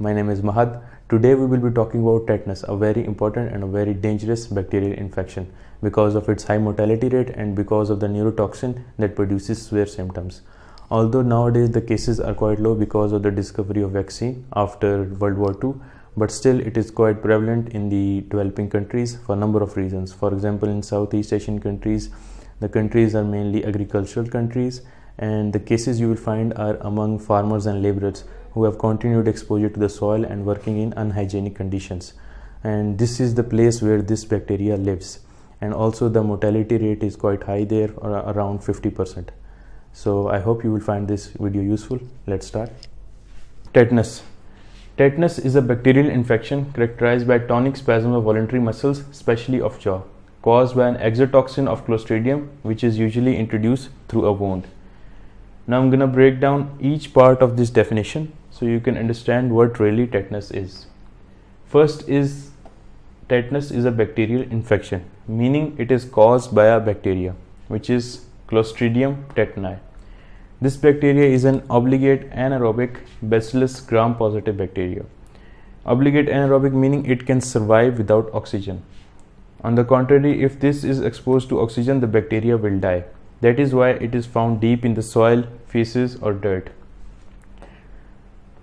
My name is Mahad. Today we will be talking about tetanus, a very important and a very dangerous bacterial infection because of its high mortality rate and because of the neurotoxin that produces severe symptoms. Although nowadays the cases are quite low because of the discovery of vaccine after World War II, but still it is quite prevalent in the developing countries for a number of reasons. For example, in Southeast Asian countries, the countries are mainly agricultural countries, and the cases you will find are among farmers and laborers who have continued exposure to the soil and working in unhygienic conditions. And this is the place where this bacteria lives. And also the mortality rate is quite high there, around 50%. So I hope you will find this video useful. Let's start. Tetanus. Tetanus is a bacterial infection characterized by tonic spasm of voluntary muscles, especially of jaw, caused by an exotoxin of Clostridium, which is usually introduced through a wound. Now I'm going to break down each part of this definition so you can understand what really tetanus is. First is tetanus is a bacterial infection, meaning it is caused by a bacteria which is Clostridium tetani. This bacteria is an obligate anaerobic Bacillus gram-positive bacteria. Obligate anaerobic meaning it can survive without oxygen. On the contrary, if this is exposed to oxygen, the bacteria will die. That is why it is found deep in the soil, feces or dirt.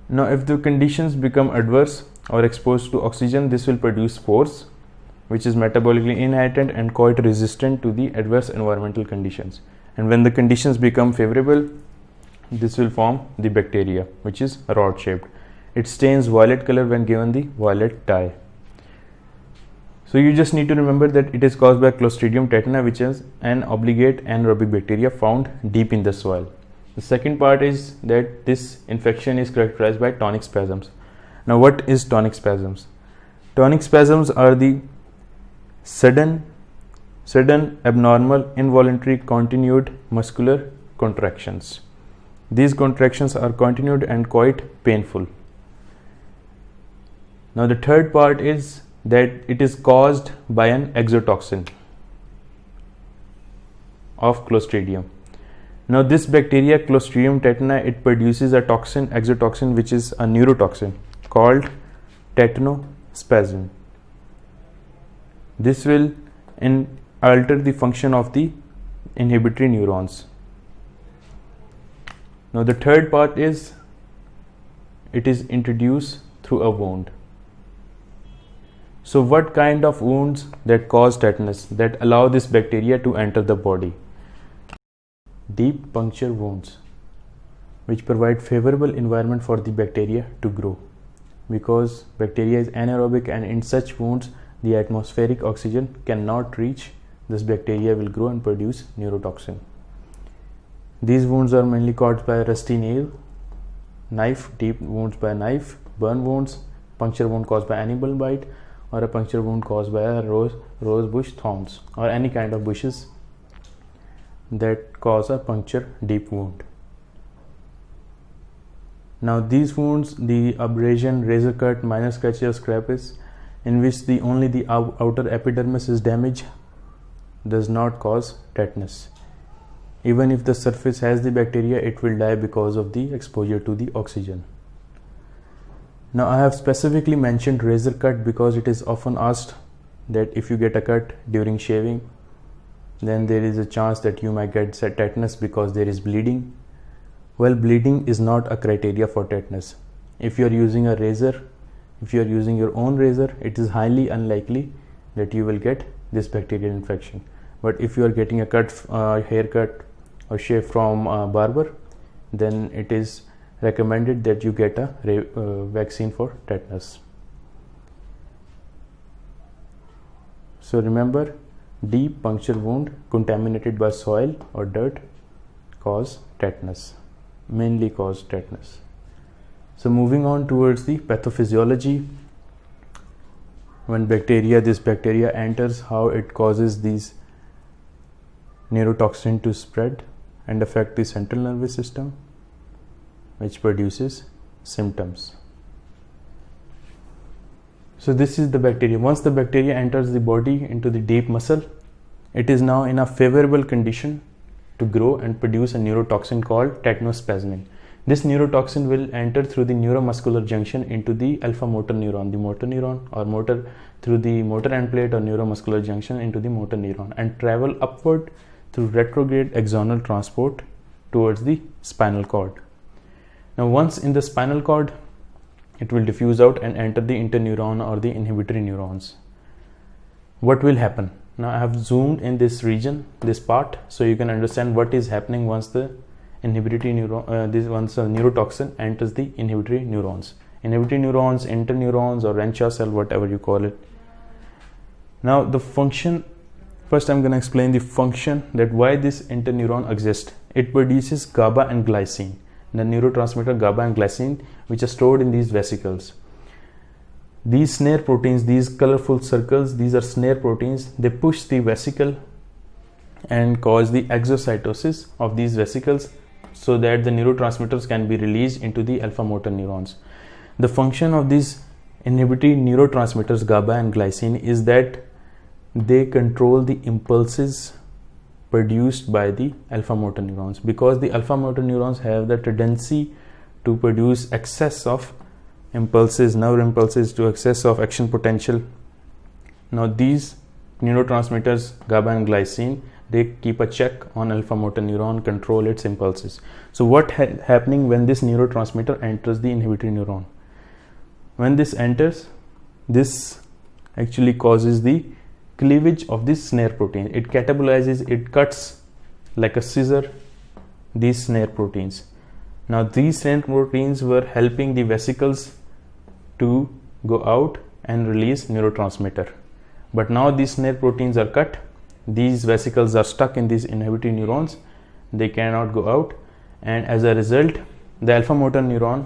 Now if the conditions become adverse or exposed to oxygen, this will produce spores, which is metabolically inactive and quite resistant to the adverse environmental conditions. And when the conditions become favorable, this will form the bacteria, which is rod shaped. It stains violet color when given the violet dye. So you just need to remember that it is caused by Clostridium tetani, which is an obligate anaerobic bacteria found deep in the soil. The second part is that this infection is characterized by tonic spasms. Now what is tonic spasms? Tonic spasms are the sudden, abnormal, involuntary, continued muscular contractions. These contractions are continued and quite painful. Now the third part is that it is caused by an exotoxin of Clostridium. Now this bacteria Clostridium tetani, it produces a toxin, exotoxin, which is a neurotoxin called tetanospasmin. This will alter the function of the inhibitory neurons. Now the third part is it is introduced through a wound. So what kind of wounds that cause tetanus, that allow this bacteria to enter the body? Deep puncture wounds, which provide favorable environment for the bacteria to grow, because bacteria is anaerobic, and in such wounds the atmospheric oxygen cannot reach. This bacteria will grow and produce neurotoxin. These wounds are mainly caused by rusty nail, knife, deep wounds by knife, burn wounds, puncture wound caused by animal bite, or a puncture wound caused by a rose bush thorns, or any kind of bushes that cause a puncture deep wound. Now these wounds, the abrasion, razor cut, minor scratches or scrapes, in which only the outer epidermis is damaged, does not cause tetanus. Even if the surface has the bacteria, it will die because of the exposure to the oxygen. Now I have specifically mentioned razor cut because it is often asked that if you get a cut during shaving, then there is a chance that you might get tetanus because there is bleeding. Well, bleeding is not a criteria for tetanus. If you are using a razor, if you are using your own razor, it is highly unlikely that you will get this bacterial infection. But if you are getting a haircut or shave from a barber, then it is recommended that you get a vaccine for tetanus. So remember, deep puncture wound contaminated by soil or dirt cause tetanus, mainly cause tetanus. So moving on towards the pathophysiology, when this bacteria enters, how it causes these neurotoxin to spread and affect the central nervous system, which produces symptoms. So this is the bacteria. Once the bacteria enters the body into the deep muscle, it is now in a favorable condition to grow and produce a neurotoxin called tetanospasmin. This neurotoxin will enter through the neuromuscular junction into the alpha motor neuron, the motor neuron, or motor through the motor end plate or neuromuscular junction into the motor neuron, and travel upward through retrograde axonal transport towards the spinal cord. Now once in the spinal cord, it will diffuse out and enter the interneuron or the inhibitory neurons. What will happen? Now I have zoomed in this region, this part, so you can understand what is happening once the inhibitory neuron, once a neurotoxin enters the inhibitory neurons. Inhibitory neurons, interneurons, or Renshaw cell, whatever you call it. Now the function, first I'm going to explain the function, that why this interneuron exists. It produces GABA and glycine, the neurotransmitter GABA and glycine, which are stored in these vesicles. These snare proteins, these colorful circles, these are snare proteins. They push the vesicle and cause the exocytosis of these vesicles so that the neurotransmitters can be released into the alpha motor neurons. The function of these inhibitory neurotransmitters GABA and glycine is that they control the impulses produced by the alpha motor neurons, because the alpha motor neurons have the tendency to produce excess of impulses, nerve impulses, to excess of action potential. Now these neurotransmitters GABA and glycine, they keep a check on alpha motor neuron, control its impulses. So what happening when this neurotransmitter enters the inhibitory neuron? When this enters, this actually causes the cleavage of this snare protein. It catabolizes, it cuts like a scissor these snare proteins. Now these snare proteins were helping the vesicles to go out and release neurotransmitter. But now these snare proteins are cut, these vesicles are stuck in these inhibitory neurons, they cannot go out, and as a result the alpha motor neuron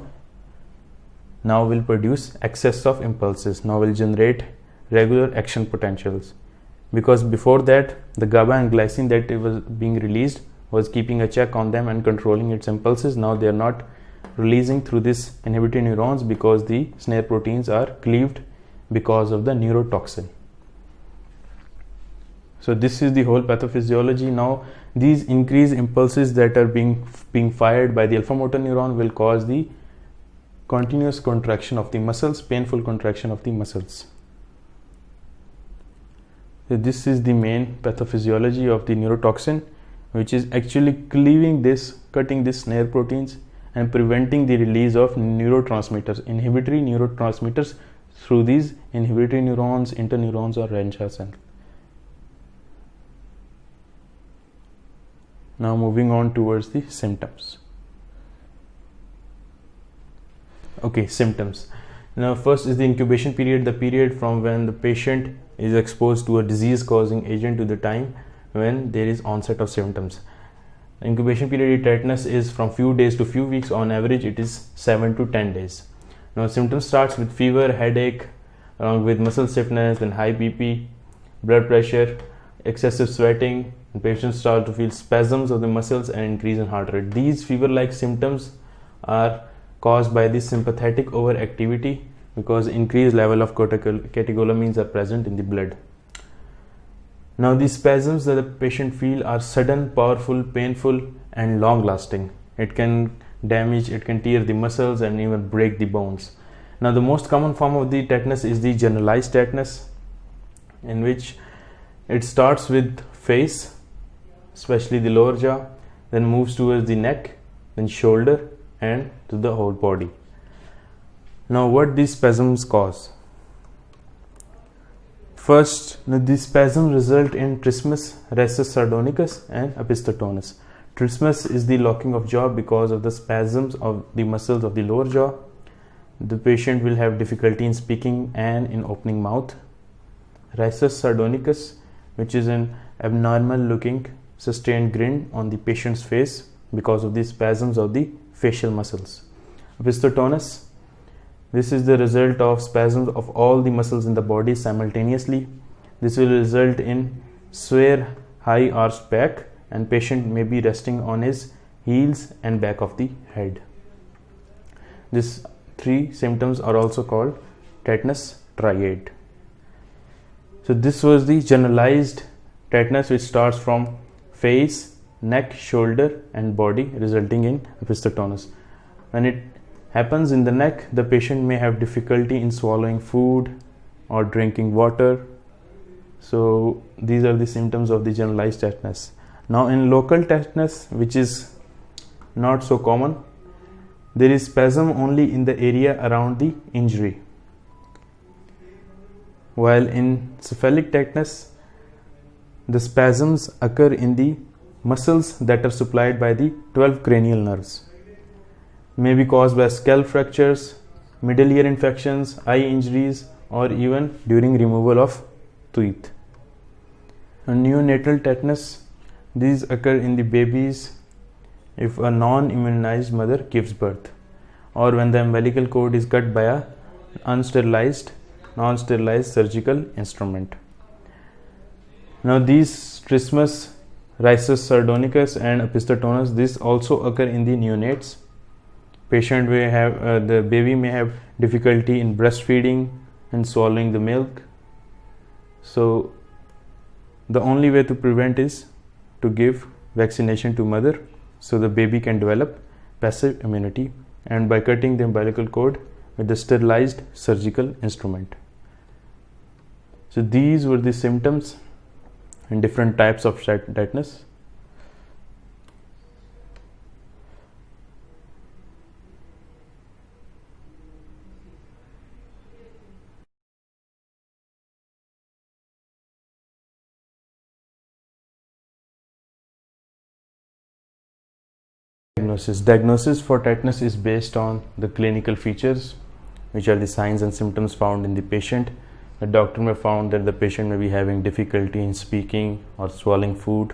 now will produce excess of impulses, now will generate regular action potentials. Because before that the GABA and glycine that it was being released was keeping a check on them and controlling its impulses. Now they are not releasing through this inhibitory neurons because the snare proteins are cleaved because of the neurotoxin. So this is the whole pathophysiology. Now these increased impulses that are being fired by the alpha motor neuron will cause the continuous contraction of the muscles, painful contraction of the muscles. So this is the main pathophysiology of the neurotoxin, which is actually cleaving this, cutting these snare proteins and preventing the release of neurotransmitters, inhibitory neurotransmitters, through these inhibitory neurons, interneurons, or Renshaw cell. Now moving on towards the symptoms. Okay, symptoms. Now first is the incubation period, the period from when the patient is exposed to a disease causing agent to the time when there is onset of symptoms. Incubation period in tetanus is from few days to few weeks. On average it is 7 to 10 days. Now symptoms starts with fever, headache, along with muscle stiffness, then high BP, blood pressure, excessive sweating, and patients start to feel spasms of the muscles and increase in heart rate. These fever-like symptoms are caused by the sympathetic overactivity because increased level of catecholamines are present in the blood. Now these spasms that the patient feel are sudden, powerful, painful, and long lasting. It can damage, it can tear the muscles and even break the bones. Now the most common form of the tetanus is the generalized tetanus, in which it starts with face, especially the lower jaw, then moves towards the neck, then shoulder, and to the whole body. Now what these spasms cause? First, these spasms result in trismus, rhesus sardonicus, and episiotomus. Trismus is the locking of jaw because of the spasms of the muscles of the lower jaw. The patient will have difficulty in speaking and in opening mouth. Rhesus sardonicus, which is an abnormal looking sustained grin on the patient's face because of the spasms of the facial muscles. Episiotomus, this is the result of spasms of all the muscles in the body simultaneously. This will result in severe high arched back, and patient may be resting on his heels and back of the head. These three symptoms are also called tetanus triad. So this was the generalized tetanus, which starts from face, neck, shoulder, and body, resulting in episiotomus. When it happens in the neck, the patient may have difficulty in swallowing food or drinking water. So these are the symptoms of the generalized tetanus. Now in local tetanus, which is not so common, there is spasm only in the area around the injury. While in cephalic tetanus, the spasms occur in the muscles that are supplied by the 12 cranial nerves. May be caused by scalp fractures, middle ear infections, eye injuries, or even during removal of teeth. And neonatal tetanus, these occur in the babies if a non-immunized mother gives birth, or when the umbilical cord is cut by a non-sterilized surgical instrument. Now these trismus, rhesus sardonicus and opisthotonus, this also occur in the neonates. Patient may have the baby may have difficulty in breastfeeding and swallowing the milk. So the only way to prevent is to give vaccination to mother, so the baby can develop passive immunity, and by cutting the umbilical cord with the sterilized surgical instrument. So these were the symptoms and different types of tetanus. Diagnosis for tetanus is based on the clinical features, which are the signs and symptoms found in the patient. The doctor may found that the patient may be having difficulty in speaking or swallowing food.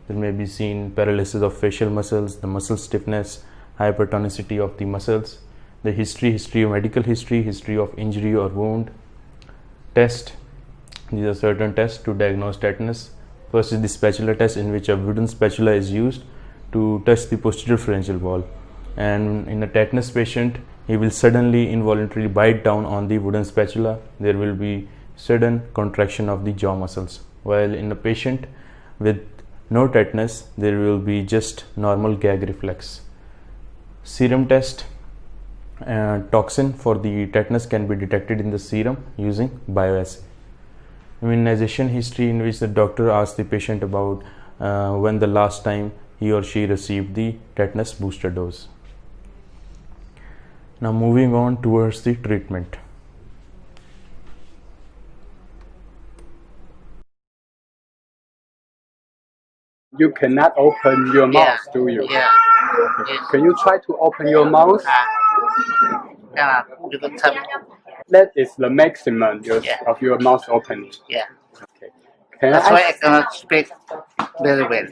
There may be seen paralysis of facial muscles, the muscle stiffness, hypertonicity of the muscles, the history of medical history of injury or wound. Test. These are certain tests to diagnose tetanus. First is the spatula test, in which a wooden spatula is used to touch the posterior pharyngeal wall, and in a tetanus patient, he will suddenly involuntarily bite down on the wooden spatula. There will be sudden contraction of the jaw muscles, while in a patient with no tetanus, there will be just normal gag reflex. Serum test. Toxin for the tetanus can be detected in the serum using bioassay. Immunization history, in which the doctor asks the patient about when the last time he or she received the tetanus booster dose. Now moving on towards the treatment. You cannot open your mouth, do you? Yeah. Okay. Can you try to open your mouth? You can tell. That is the maximum of your mouth opening. Yeah. Okay. Can That's I why I cannot speak very well.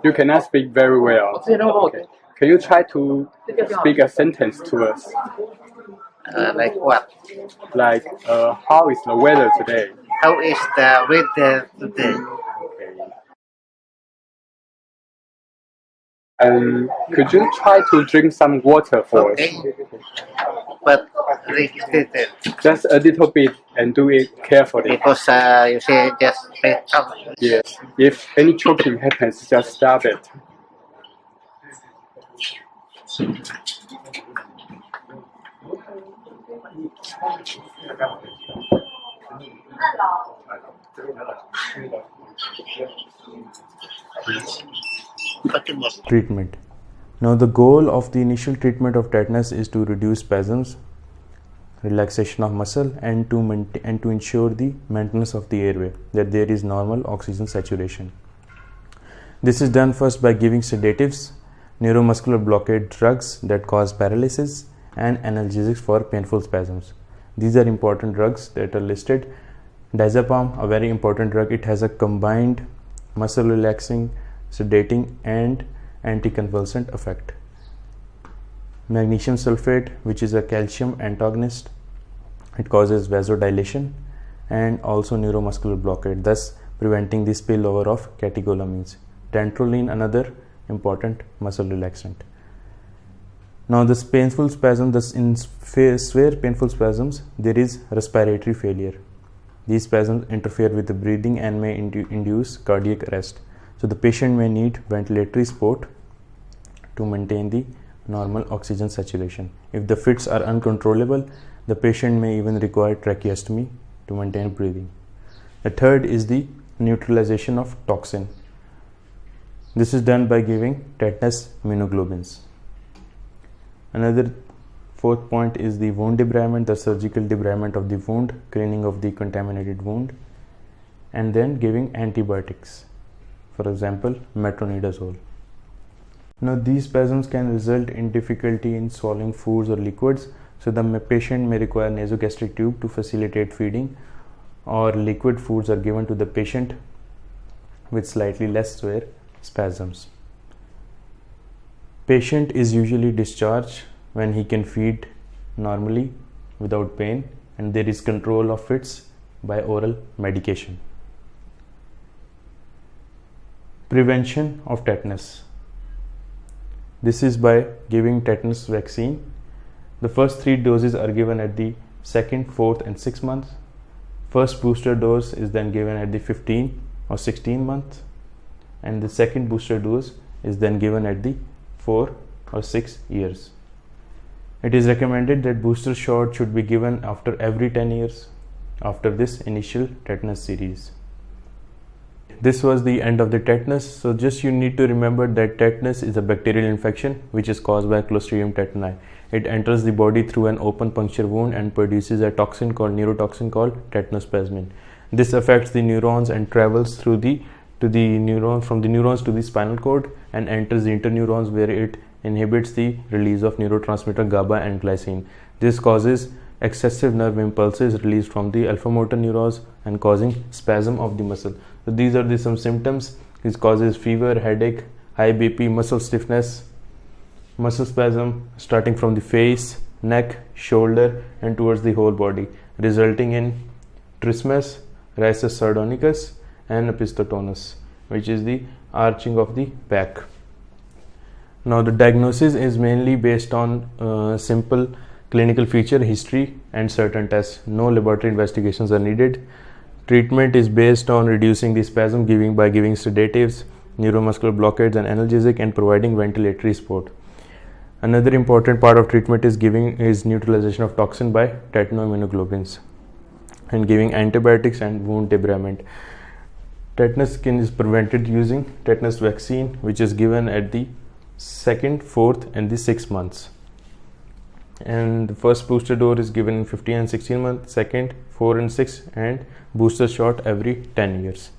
You cannot speak very well. Okay. Can you try to speak a sentence to us? Like what? Like, how is the weather today? How is the weather today? And could you try to drink some water for us? But repeated. Just a little bit and do it carefully. Because you say just stop. Yes. If any choking happens, just stop it. Treatment. Now the goal of the initial treatment of tetanus is to reduce spasms, relaxation of muscle, and to ensure the maintenance of the airway, that there is normal oxygen saturation. This is done first by giving sedatives, neuromuscular blockade drugs that cause paralysis, and analgesics for painful spasms. These are important drugs that are listed. Diazepam, a very important drug, it has a combined muscle relaxing, sedating and anticonvulsant effect. Magnesium sulfate, which is a calcium antagonist, it causes vasodilation and also neuromuscular blockade, thus preventing the spillover of catecholamines. Dantrolene, another important muscle relaxant. Now this painful spasm, thus in severe painful spasms, there is respiratory failure. These spasms interfere with the breathing and may induce cardiac arrest. So the patient may need ventilatory support to maintain the normal oxygen saturation. If the fits are uncontrollable, the patient may even require tracheostomy to maintain breathing. The third is the neutralization of toxin. This is done by giving tetanus immunoglobulins. Another fourth point is the wound debridement, the surgical debridement of the wound, cleaning of the contaminated wound, and then giving antibiotics, for example, metronidazole. Now, these spasms can result in difficulty in swallowing foods or liquids, so the patient may require nasogastric tube to facilitate feeding, or liquid foods are given to the patient with slightly less severe spasms. Patient is usually discharged when he can feed normally without pain, and there is control of fits by oral medication. Prevention of tetanus. This is by giving tetanus vaccine. The first 3 doses are given at the 2nd, 4th and 6th month. First booster dose is then given at the 15 or 16 month, and the second booster dose is then given at the 4 or 6 years. It is recommended that booster shot should be given after every 10 years after this initial tetanus series. This was the end of the tetanus. So just you need to remember that tetanus is a bacterial infection which is caused by Clostridium tetani. It enters the body through an open puncture wound and produces a neurotoxin called tetanospasmin. This affects the neurons and travels from the neurons to the spinal cord and enters the interneurons, where it inhibits the release of neurotransmitter GABA and glycine. This causes excessive nerve impulses released from the alpha motor neurons and causing spasm of the muscle. So these are some symptoms. This causes fever, headache, high BP, muscle stiffness, muscle spasm starting from the face, neck, shoulder and towards the whole body, resulting in trismus, rhizus sardonicus and opisthotonus, which is the arching of the back. Now the diagnosis is mainly based on simple clinical feature, history and certain tests. No laboratory investigations are needed. Treatment is based on reducing the spasm by giving sedatives, neuromuscular blockades and analgesic, and providing ventilatory support. Another important part of treatment is neutralization of toxin by tetanoimmunoglobulins and giving antibiotics and wound debridement. Tetanus is prevented using tetanus vaccine, which is given at the 2nd, 4th and the 6th months. And the first booster dose is given in 15 and 16 months, 2nd, 4 and 6, and booster shot every 10 years.